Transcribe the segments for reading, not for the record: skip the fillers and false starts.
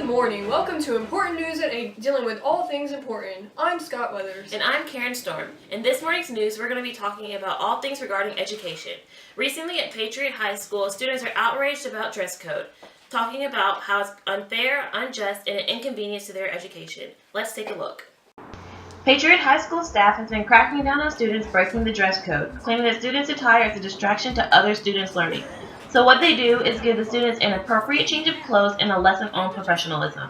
Good morning. Welcome to Important News at 8, dealing with all things important. I'm Scott Weathers. And I'm Karen Storm. In this morning's news, we're going to be talking about all things regarding education. Recently at Patriot High School, students are outraged about dress code, talking about how it's unfair, unjust, and an inconvenience to their education. Let's take a look. Patriot High School staff has been cracking down on students breaking the dress code, claiming that students' attire is a distraction to other students' learning. So what they do is give the students an appropriate change of clothes and a lesson on professionalism.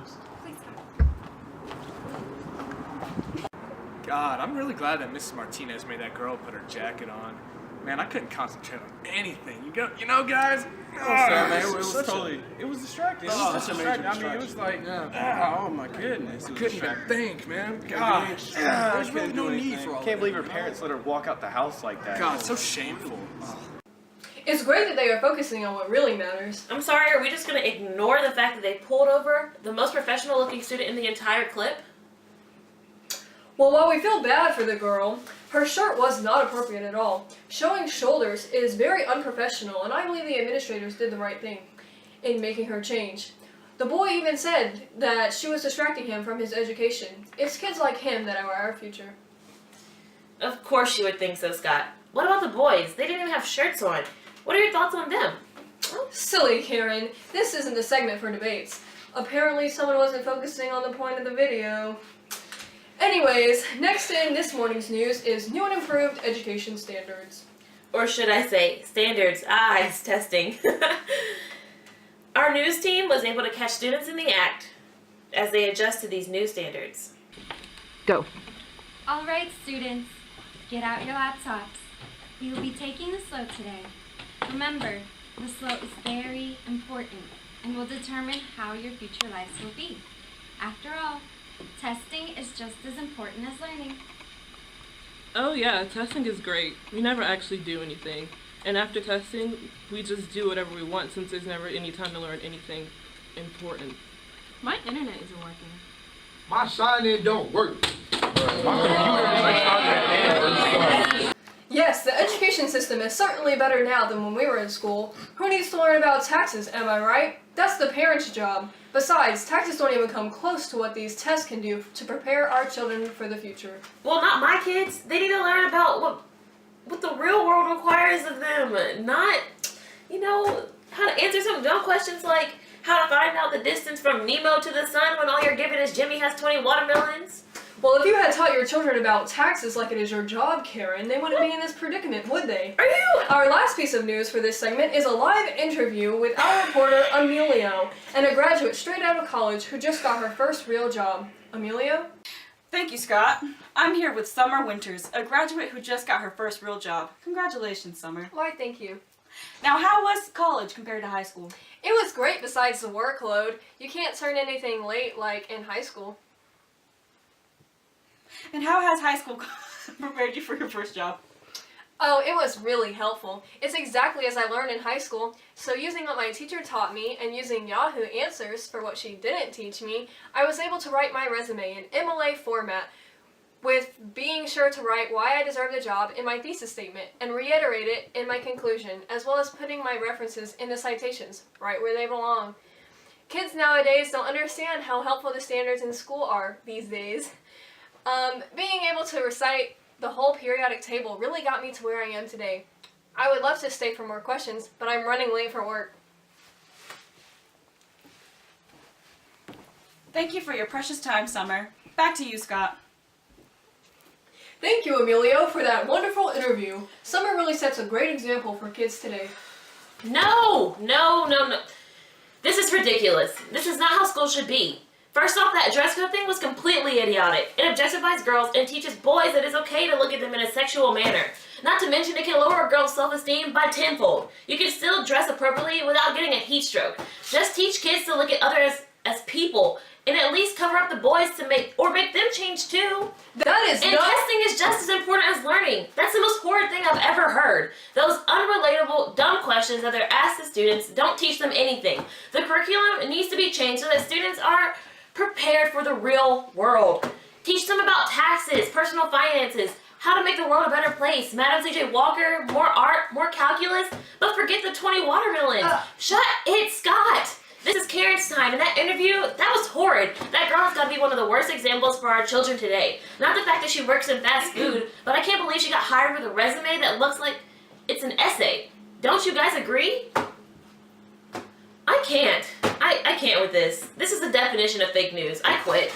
God, I'm really glad that Mrs. Martinez made that girl put her jacket on. Man, I couldn't concentrate on anything. You know, guys? Man, it was distracting. It was distracting. I mean, it was like, oh my goodness. I couldn't even think, man. God, there's really no need for all that. Can't believe her parents let her walk out the house like that. God, so shameful. It's great that they are focusing on what really matters. I'm sorry, are we just going to ignore the fact that they pulled over the most professional looking student in the entire clip? Well, while we feel bad for the girl, her shirt was not appropriate at all. Showing shoulders is very unprofessional, and I believe the administrators did the right thing in making her change. The boy even said that she was distracting him from his education. It's kids like him that are our future. Of course you would think so, Scott. What about the boys? They didn't even have shirts on. What are your thoughts on them? Silly Karen, this isn't the segment for debates. Apparently someone wasn't focusing on the point of the video. Anyways, next in this morning's news is new and improved education standards. Or should I say, standards. It's testing. Our news team was able to catch students in the act as they adjust to these new standards. Go. All right, students, get out your laptops. We will be taking the slope today. Remember, the slope is very important and will determine how your future lives will be. After all, testing is just as important as learning. Oh yeah, testing is great. We never actually do anything. And after testing, we just do whatever we want since there's never any time to learn anything important. My internet isn't working. My sign-in don't work. My computer Yes, the education system is certainly better now than when we were in school. Who needs to learn about taxes, am I right? That's the parents' job. Besides, taxes don't even come close to what these tests can do to prepare our children for the future. Well, not my kids. They need to learn about what the real world requires of them. Not, how to answer some dumb questions like how to find out the distance from Nemo to the sun when all you're given is Jimmy has 20 watermelons. Well, if you had taught your children about taxes like it is your job, Karen, they wouldn't be in this predicament, would they? Are you? Our last piece of news for this segment is a live interview with our reporter, Emilio, and a graduate straight out of college who just got her first real job. Emilio? Thank you, Scott. I'm here with Summer Winters, a graduate who just got her first real job. Congratulations, Summer. Why, thank you. Now, how was college compared to high school? It was great besides the workload. You can't turn anything late like in high school. And how has high school prepared you for your first job? Oh, it was really helpful. It's exactly as I learned in high school. So using what my teacher taught me and using Yahoo Answers for what she didn't teach me, I was able to write my resume in MLA format with being sure to write why I deserve the job in my thesis statement and reiterate it in my conclusion, as well as putting my references in the citations, right where they belong. Kids nowadays don't understand how helpful the standards in school are these days. Being able to recite the whole periodic table really got me to where I am today. I would love to stay for more questions, but I'm running late for work. Thank you for your precious time, Summer. Back to you, Scott. Thank you, Emilio, for that wonderful interview. Summer really sets a great example for kids today. No. This is ridiculous. This is not how school should be. First off, that dress code thing was completely idiotic. It objectifies girls and teaches boys that it's okay to look at them in a sexual manner. Not to mention it can lower a girl's self-esteem by tenfold. You can still dress appropriately without getting a heat stroke. Just teach kids to look at others as people and at least cover up the boys to make them change too. Testing is just as important as learning. That's the most horrid thing I've ever heard. Those unrelatable, dumb questions that they're asked to students don't teach them anything. The curriculum needs to be changed so that students are prepared for the real world. Teach them about taxes, personal finances, how to make the world a better place. Madam C.J. Walker, more art, more calculus, but forget the 20 watermelons. Shut it, Scott! This is Karen's time, and that interview, that was horrid. That girl has got to be one of the worst examples for our children today. Not the fact that she works in fast food, but I can't believe she got hired with a resume that looks like it's an essay. Don't you guys agree? I can't. I can't with this. This is the definition of fake news. I quit.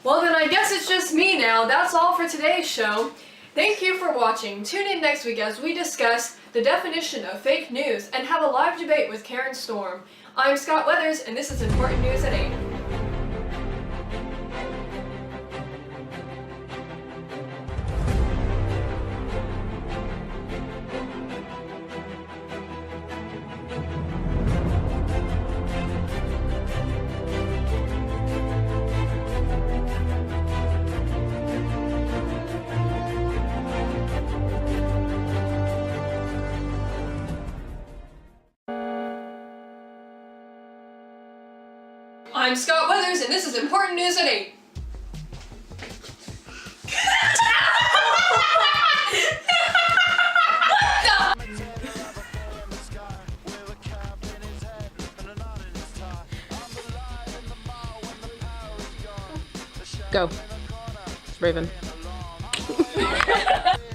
Well then I guess it's just me now. That's all for today's show. Thank you for watching. Tune in next week as we discuss the definition of fake news and have a live debate with Karen Storm. I'm Scott Weathers and this is Important News at 8. I'm Scott Weathers, and this is Important News at 8. Go. Raven.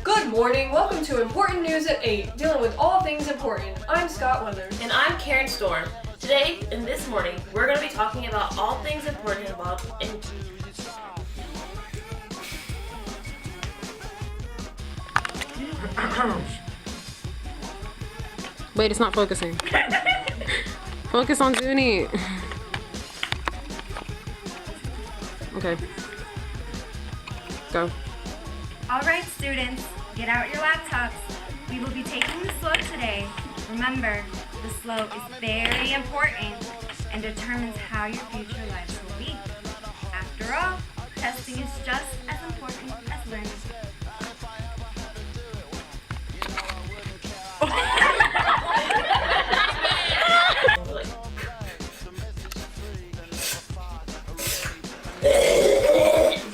Good morning, welcome to Important News at 8, dealing with all things important. I'm Scott Weathers. And I'm Karen Storm. Today, and this morning, we're going to be talking about all things important involved in... Wait, it's not focusing. Focus on Zuni. Okay. Go. All right, students, get out your laptops. We will be taking the slope today. Remember, the slope is very important and determines how your future lives will be. After all, testing is just as important as learning.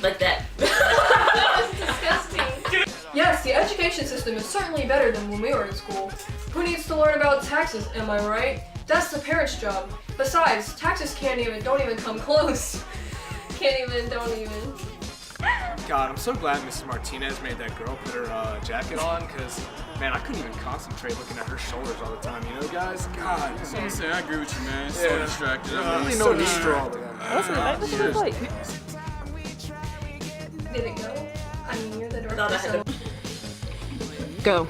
Like that. That was disgusting. Yes, the education system is certainly better than when we were in school. Who needs to learn about taxes, am I right? That's the parents' job. Besides, taxes don't even come close. Don't even. God, I'm so glad Mrs. Martinez made that girl put her jacket on, because, man, I couldn't even concentrate looking at her shoulders all the time, you know, guys? God. That's what I'm saying. I agree with you, man. So distracted. I really no need for all of that. That's what it's like. Did it go? I mean, you're the Thought I director, had so... Go.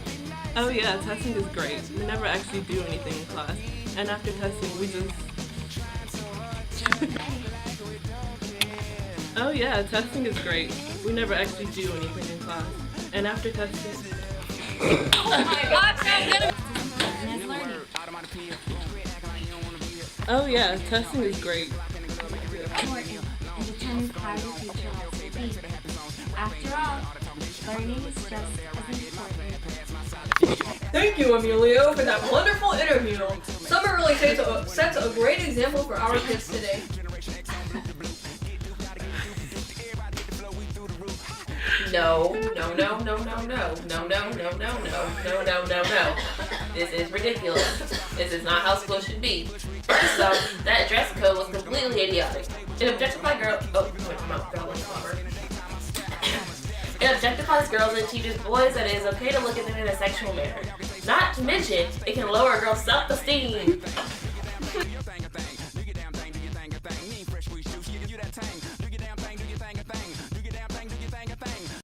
Oh yeah, testing is great. We never actually do anything in class. And after testing, we just... Oh yeah, testing is great. We never actually do anything in class. And after testing... Oh my God! Oh yeah, testing is great. Important and determines how your future lives will be. After all, learning is just as important. Thank you, Emilio, for that wonderful interview. Summer really sets a great example for our kids today. No. This is ridiculous. This is not how school should be. First off, that dress code was completely idiotic. It objectifies girls. It objectifies girls and teaches boys that it is okay to look at them in a sexual manner. Not to mention, it can lower a girl's self-esteem.